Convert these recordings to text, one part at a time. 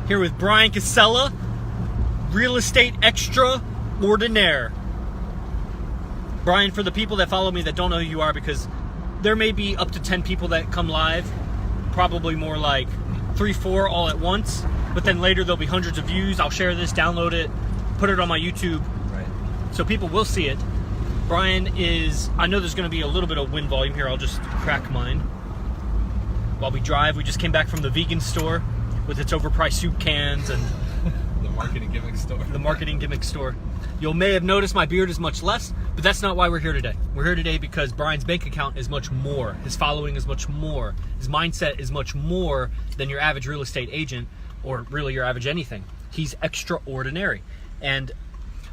Here with Bryan Casella, real estate extraordinaire. Bryan, for the people that follow me that don't know who you are, because there may be up to 10 people that come live, probably more like 3-4 all at once, but then later there'll be hundreds of views. I'll share this, download it, put it on my YouTube, right, so people will see it. Bryan is, I know there's going to be a little bit of wind volume here. I'll just crack mine while we drive. We just came back from the vegan store with its overpriced soup cans and the marketing gimmick store. The marketing gimmick store. You may have noticed my beard is much less, but that's not why we're here today. We're here today because Bryan's bank account is much more. His following is much more. His mindset is much more than your average real estate agent, or really your average anything. He's extraordinary. And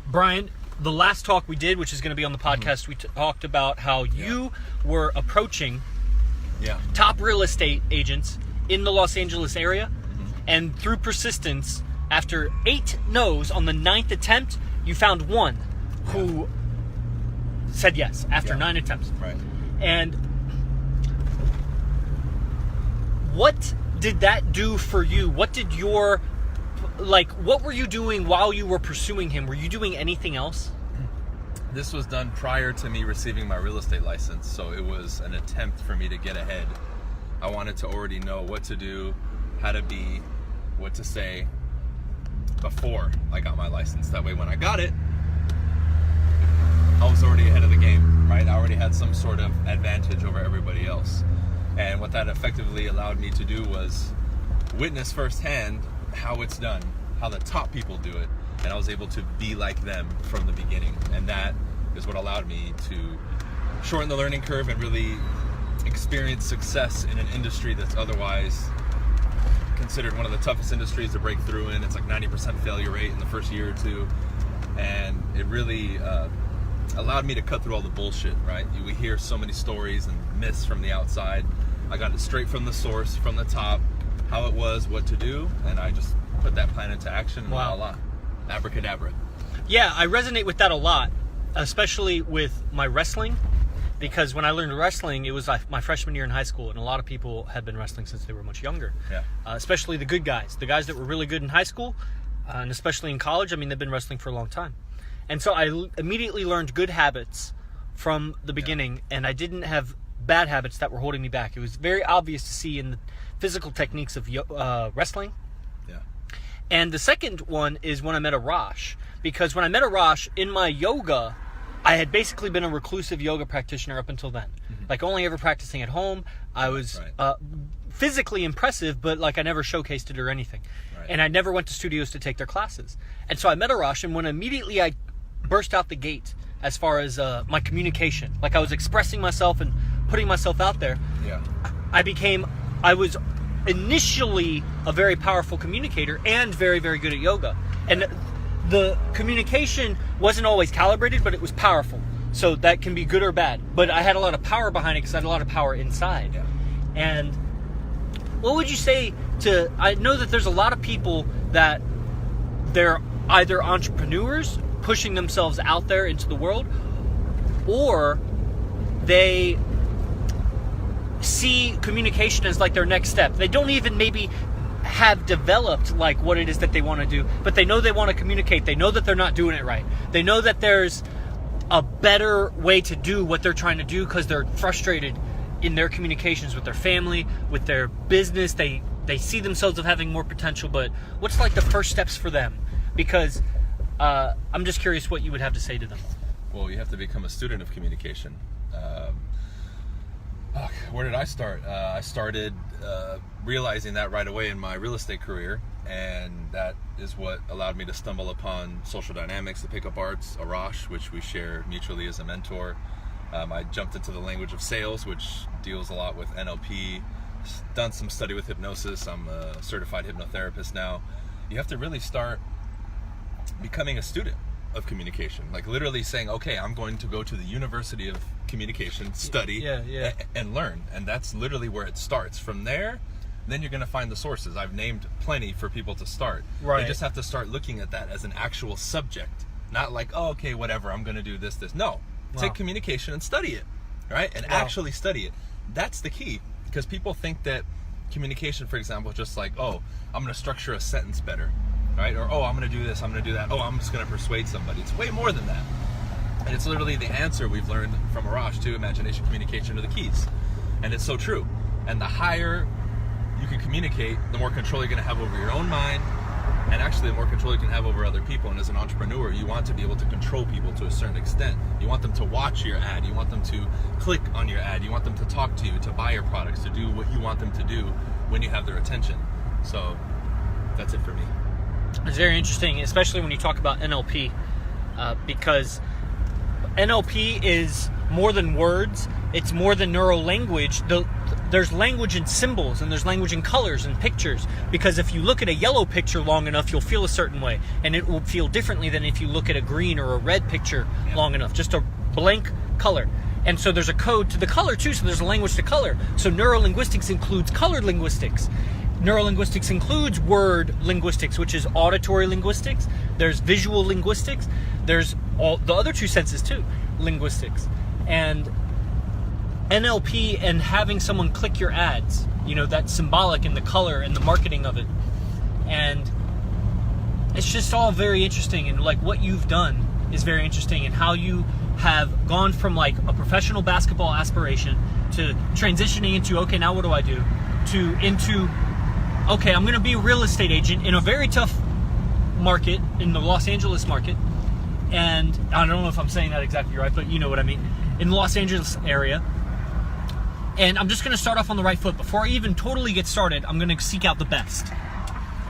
Bryan, the last talk we did, which is going to be on the podcast, we talked about how you were approaching top real estate agents in the Los Angeles area, and through persistence, after 8 no's on the 9th attempt, you found one who said yes after 9 attempts. Right. And what did that do for you? What did your, what were you doing while you were pursuing him? Were you doing anything else? This was done prior to me receiving my real estate license, so it was an attempt for me to get ahead. I wanted to already know what to do, how to be, what to say before I got my license. That way when I got it, I was already ahead of the game, right? I already had some sort of advantage over everybody else. And what that effectively allowed me to do was witness firsthand how it's done, how the top people do it. And I was able to be like them from the beginning. And that is what allowed me to shorten the learning curve and really experience success in an industry that's otherwise considered one of the toughest industries to break through in. It's like 90% failure rate in the first year or two. And it really allowed me to cut through all the bullshit, right? We hear so many stories and myths from the outside. I got it straight from the source, from the top, how it was, what to do, and I just put that plan into action. And voila, abracadabra. Yeah, I resonate with that a lot, especially with my wrestling, because when I learned wrestling, it was my freshman year in high school, and a lot of people had been wrestling since they were much younger. Yeah. Especially the good guys, the guys that were really good in high school, and especially in college. I mean, they've been wrestling for a long time. And so I immediately learned good habits from the beginning, and I didn't have bad habits that were holding me back. It was very obvious to see in the physical techniques of wrestling. Yeah. And the second one is when I met Arash, because when I met Arash in my yoga, I had basically been a reclusive yoga practitioner up until then. Like only ever practicing at home. I was physically impressive, but like I never showcased it or anything. Right. And I never went to studios to take their classes. And so I met Arash, and when immediately I burst out the gate as far as my communication, like I was expressing myself and putting myself out there, I was initially a very powerful communicator and very, very good at yoga. And the communication wasn't always calibrated, but it was powerful. So that can be good or bad. But I had a lot of power behind it because I had a lot of power inside. Yeah. And what would you say to, I know that there's a lot of people that they're either entrepreneurs pushing themselves out there into the world, or they see communication as like their next step. They don't even maybe have developed like what it is that they want to do, but they know they want to communicate. They know that they're not doing it right. They know that there's a better way to do what they're trying to do because they're frustrated in their communications with their family, with their business. They see themselves as having more potential, but what's like the first steps for them? Because I'm just curious what you would have to say to them. Well, you have to become a student of communication. Where did I start? I started realizing that right away in my real estate career, and that is what allowed me to stumble upon Social Dynamics, the Pickup Arts, Arash, which we share mutually as a mentor. I jumped into the language of sales, which deals a lot with NLP, done some study with hypnosis. I'm a certified hypnotherapist now. You have to really start becoming a student of communication, like literally saying, okay, I'm going to go to the University of Communication, study and learn. And that's literally where it starts. From there, then you're going to find the sources. I've named plenty for people to start. Right. They just have to start looking at that as an actual subject, not like, oh, okay, whatever, I'm going to do this. No, take communication and study it, right? And actually study it. That's the key, because people think that communication, for example, just like, oh, I'm going to structure a sentence better, right? Or, oh, I'm going to do this, I'm going to do that. Oh, I'm just going to persuade somebody. It's way more than that. And it's literally the answer we've learned from Arash to imagination, communication are the keys. And it's so true. And the higher you can communicate, the more control you're going to have over your own mind, and actually the more control you can have over other people. And as an entrepreneur, you want to be able to control people to a certain extent. You want them to watch your ad, you want them to click on your ad, you want them to talk to you, to buy your products, to do what you want them to do when you have their attention. So that's it for me. It's very interesting, especially when you talk about NLP, because NLP is more than words. It's more than neural language. There's language in symbols, and there's language in colors and pictures. Because if you look at a yellow picture long enough, you'll feel a certain way, and it will feel differently than if you look at a green or a red picture long enough. Just a blank color. And so there's a code to the color too. So there's a language to color. So neurolinguistics includes colored linguistics. Neurolinguistics includes word linguistics, which is auditory linguistics. There's visual linguistics. There's all the other two senses too, linguistics. And NLP and having someone click your ads, that's symbolic in the color and the marketing of it. And it's just all very interesting. And like what you've done is very interesting, and how you have gone from like a professional basketball aspiration to transitioning into, okay, now what do I do? Into, okay, I'm going to be a real estate agent in a very tough market, in the Los Angeles market. And I don't know if I'm saying that exactly right, but you know what I mean. In the Los Angeles area. And I'm just going to start off on the right foot. Before I even totally get started, I'm going to seek out the best.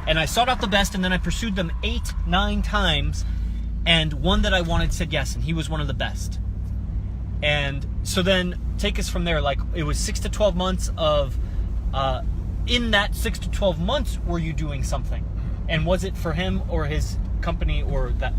And I sought out the best, and then I pursued them 8-9 times. And one that I wanted said yes, and he was one of the best. And so then take us from there. Like, it was 6 to 12 months of, in that 6 to 12 months, were you doing something? And was it for him or his company or that,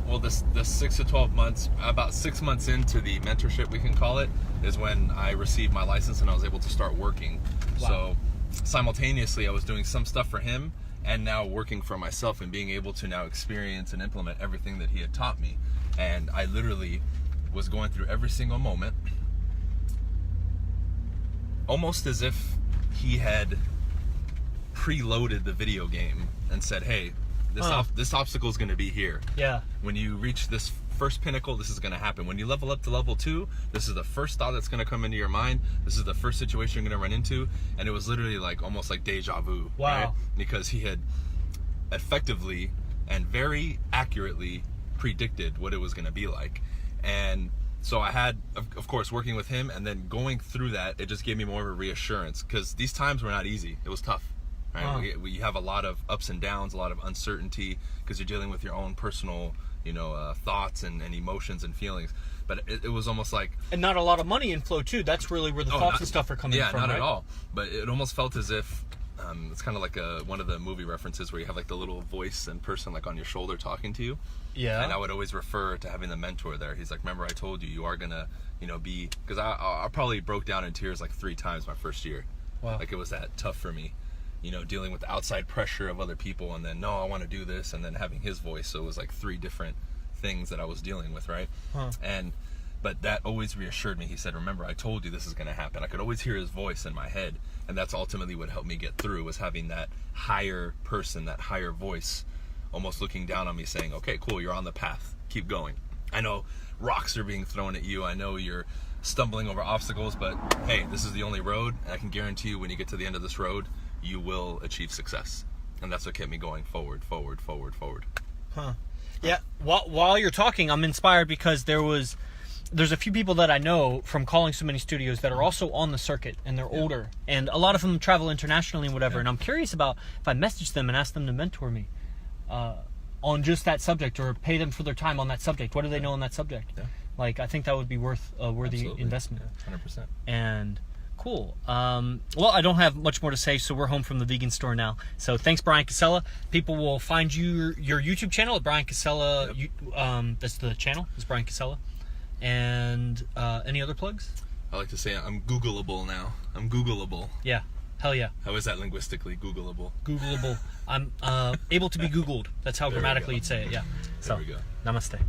Well, this 6 to 12 months, about 6 months into the mentorship, we can call it, is when I received my license and I was able to start working. Wow. So simultaneously, I was doing some stuff for him and now working for myself and being able to now experience and implement everything that he had taught me. And I literally was going through every single moment, almost as if he had preloaded the video game and said, hey, this obstacle is going to be here. Yeah. When you reach this first pinnacle, this is going to happen. When you level up to level 2, this is the first thought that's going to come into your mind. This is the first situation you're going to run into. And it was literally like almost like deja vu. Wow. Right? Because he had effectively and very accurately predicted what it was going to be like. And so I had, of course, working with him, and then going through that, it just gave me more of a reassurance, because these times were not easy. It was tough. Right? We have a lot of ups and downs, a lot of uncertainty, because you're dealing with your own personal, thoughts and emotions and feelings. But it was almost like, and not a lot of money in flow too. That's really where the thoughts and stuff are coming from. Yeah, not right? at all. But it almost felt as if it's kind of like one of the movie references where you have like the little voice and person like on your shoulder talking to you. Yeah. And I would always refer to having the mentor there. He's like, remember I told you are gonna, be, because I probably broke down in tears like 3 times my first year. Wow. Like it was that tough for me. Dealing with the outside pressure of other people, and then, no, I want to do this, and then having his voice. So it was like 3 different things that I was dealing with, right? But that always reassured me. He said, remember, I told you this is going to happen. I could always hear his voice in my head, and that's ultimately what helped me get through, was having that higher person, that higher voice, almost looking down on me saying, okay, cool, you're on the path. Keep going. I know rocks are being thrown at you. I know you're stumbling over obstacles, but hey, this is the only road, and I can guarantee you when you get to the end of this road, you will achieve success. And that's what kept me going forward. Yeah. While you're talking, I'm inspired because there's a few people that I know from calling so many studios that are also on the circuit, and they're older, and a lot of them travel internationally and whatever. And I'm curious about if I message them and ask them to mentor me on just that subject, or pay them for their time on that subject. What do they know on that subject? Yeah. Like, I think that would be worth a worthy Absolutely. investment. Yeah, 100%. And cool. Well, I don't have much more to say, so we're home from the vegan store now. So thanks, Bryan Casella. People will find your YouTube channel at Bryan Casella. Yep. That's the channel. It's Bryan Casella. And any other plugs? I like to say I'm Googleable now. I'm Googleable. Yeah. Hell yeah. How is that linguistically? Googleable. Googleable. I'm able to be Googled. That's how There we grammatically go. you'd say it. Yeah. There we go. Namaste.